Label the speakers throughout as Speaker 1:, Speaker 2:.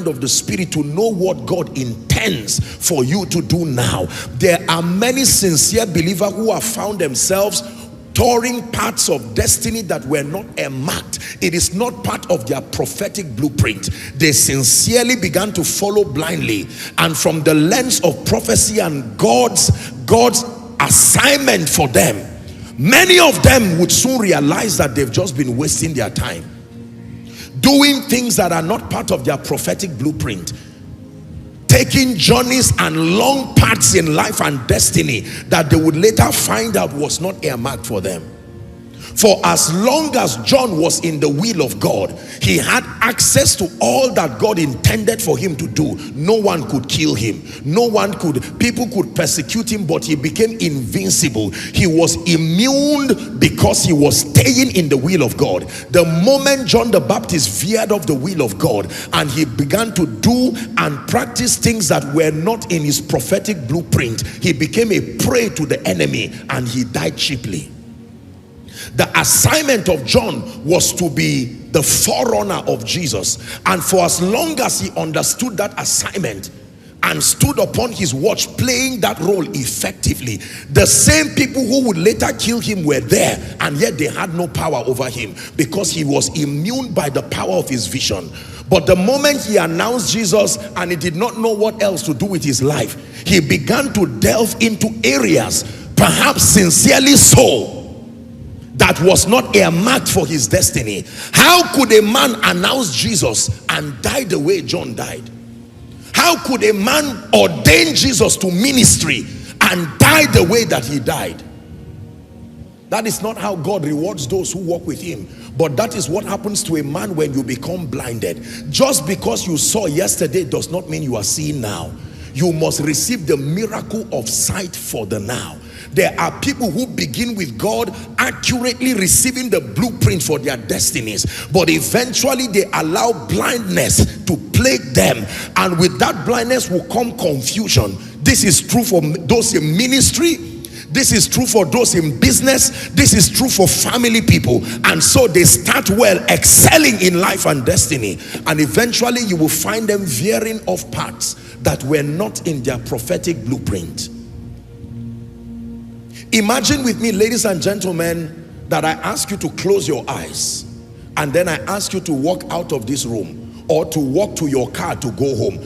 Speaker 1: of the Spirit to know what God intends for you to do now. There are many sincere believers who have found themselves touring parts of destiny that were not earmarked. It is not part of their prophetic blueprint. They sincerely began to follow blindly, and from the lens of prophecy and God's assignment for them, many of them would soon realize that they've just been wasting their time doing things that are not part of their prophetic blueprint, taking journeys and long paths in life and destiny that they would later find out was not earmarked for them. For as long as John was in the will of God, he had access to all that God intended for him to do. No one could kill him. People could persecute him, but he became invincible. He was immune because he was staying in the will of God. The moment John the Baptist veered off the will of God and he began to do and practice things that were not in his prophetic blueprint, he became a prey to the enemy and he died cheaply. The assignment of John was to be the forerunner of Jesus, and for as long as he understood that assignment and stood upon his watch playing that role effectively, the same people who would later kill him were there, and yet they had no power over him because he was immune by the power of his vision. But the moment he announced Jesus and he did not know what else to do with his life, he began to delve into areas, perhaps sincerely so, that was not earmarked for his destiny. How could a man announce Jesus and die the way John died? How could a man ordain Jesus to ministry and die the way that he died? That is not how God rewards those who walk with him. But that is what happens to a man when you become blinded. Just because you saw yesterday does not mean you are seeing now. You must receive the miracle of sight for the now. There are people who begin with God accurately receiving the blueprint for their destinies, but eventually they allow blindness to plague them, and with that blindness will come confusion. This is true for those in ministry, this is true for those in business, this is true for family people, and so they start well, excelling in life and destiny, and eventually you will find them veering off paths that were not in their prophetic blueprint. Imagine with me, ladies and gentlemen, that I ask you to close your eyes and then I ask you to walk out of this room or to walk to your car to go home.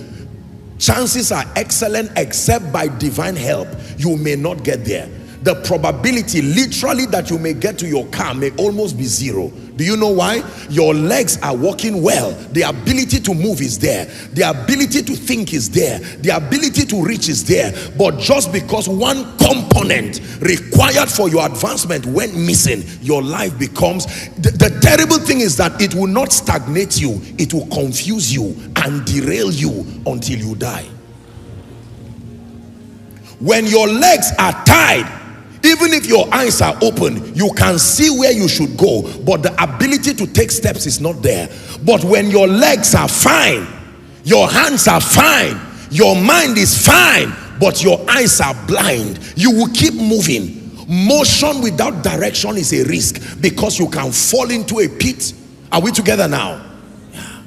Speaker 1: Chances are excellent, except by divine help, you may not get there. The probability literally that you may get to your car may almost be zero. Do you know why? Your legs are working well. The ability to move is there. The ability to think is there. The ability to reach is there. But just because one component required for your advancement went missing, your life becomes... The terrible thing is that it will not stagnate you. It will confuse you and derail you until you die. When your legs are tied, even if your eyes are open, you can see where you should go, but the ability to take steps is not there. But when your legs are fine, your hands are fine, your mind is fine, but your eyes are blind, you will keep moving. Motion without direction is a risk because you can fall into a pit. Are we together now? Yeah.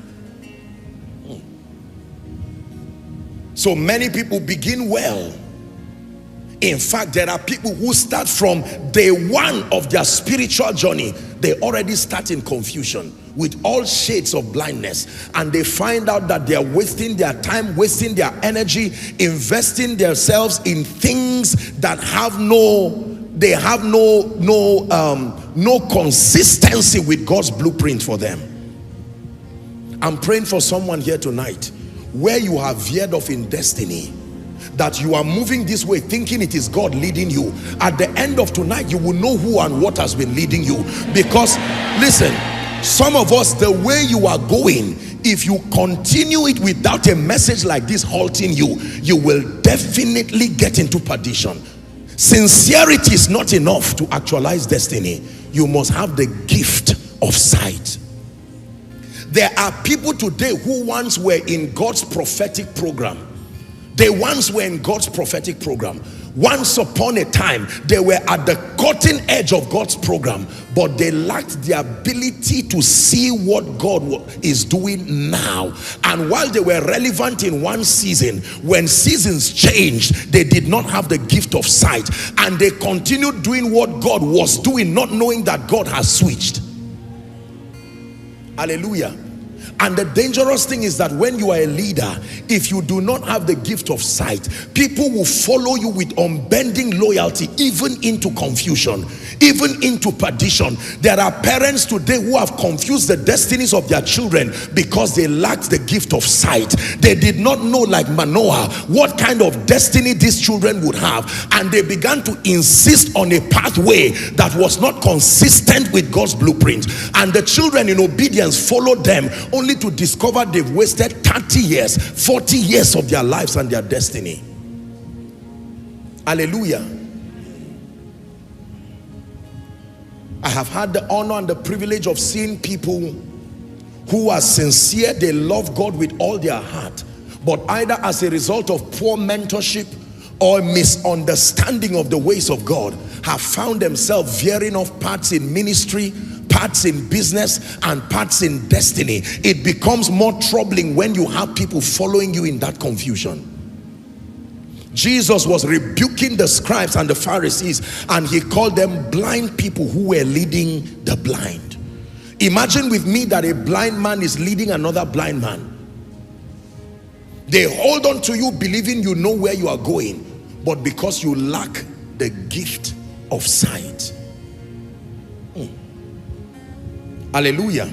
Speaker 1: So many people begin well. In fact, there are people who start from day one of their spiritual journey. They already start in confusion with all shades of blindness, and they find out that they are wasting their time, wasting their energy, investing themselves in things that have no consistency with God's blueprint for them. I'm praying for someone here tonight where you have veered off in destiny, that you are moving this way thinking it is God leading you. At the end of tonight, you will know who and what has been leading you. Because listen, some of us, the way you are going, if you continue it without a message like this halting you, you will definitely get into perdition. Sincerity is not enough to actualize destiny. You must have the gift of sight. There are people today who once were in God's prophetic program. They once were in God's prophetic program. Once upon a time, they were at the cutting edge of God's program, but they lacked the ability to see what God is doing now. And while they were relevant in one season, when seasons changed, they did not have the gift of sight, and they continued doing what God was doing, not knowing that God has switched. Hallelujah. And the dangerous thing is that when you are a leader, if you do not have the gift of sight, people will follow you with unbending loyalty, even into confusion, even into perdition. There are parents today who have confused the destinies of their children because they lacked the gift of sight. They did not know, like Manoah, what kind of destiny these children would have, and they began to insist on a pathway that was not consistent with God's blueprint, and the children in obedience followed them, only to discover they've wasted 30 years, 40 years of their lives and their destiny. Hallelujah. I have had the honor and the privilege of seeing people who are sincere, they love God with all their heart, but either as a result of poor mentorship or misunderstanding of the ways of God, have found themselves veering off paths in ministry, parts in business, and parts in destiny. It becomes more troubling when you have people following you in that confusion. Jesus was rebuking the scribes and the Pharisees, and he called them blind people who were leading the blind. Imagine with me that a blind man is leading another blind man. They hold on to you believing you know where you are going, but because you lack the gift of sight. Hallelujah.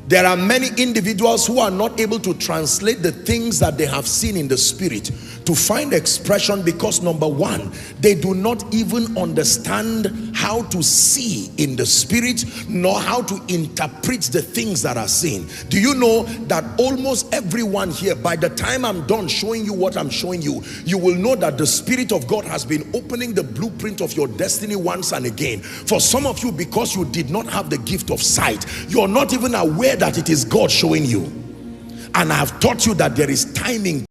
Speaker 1: There are many individuals who are not able to translate the things that they have seen in the spirit to find expression because, number one, they do not even understand how to see in the spirit, nor how to interpret the things that are seen. Do you know that almost everyone here, by the time I'm done showing you what I'm showing you, you will know that the Spirit of God has been opening the blueprint of your destiny once and again. For some of you, because you did not have the gift of sight, you're not even aware that it is God showing you. And I have taught you that there is timing.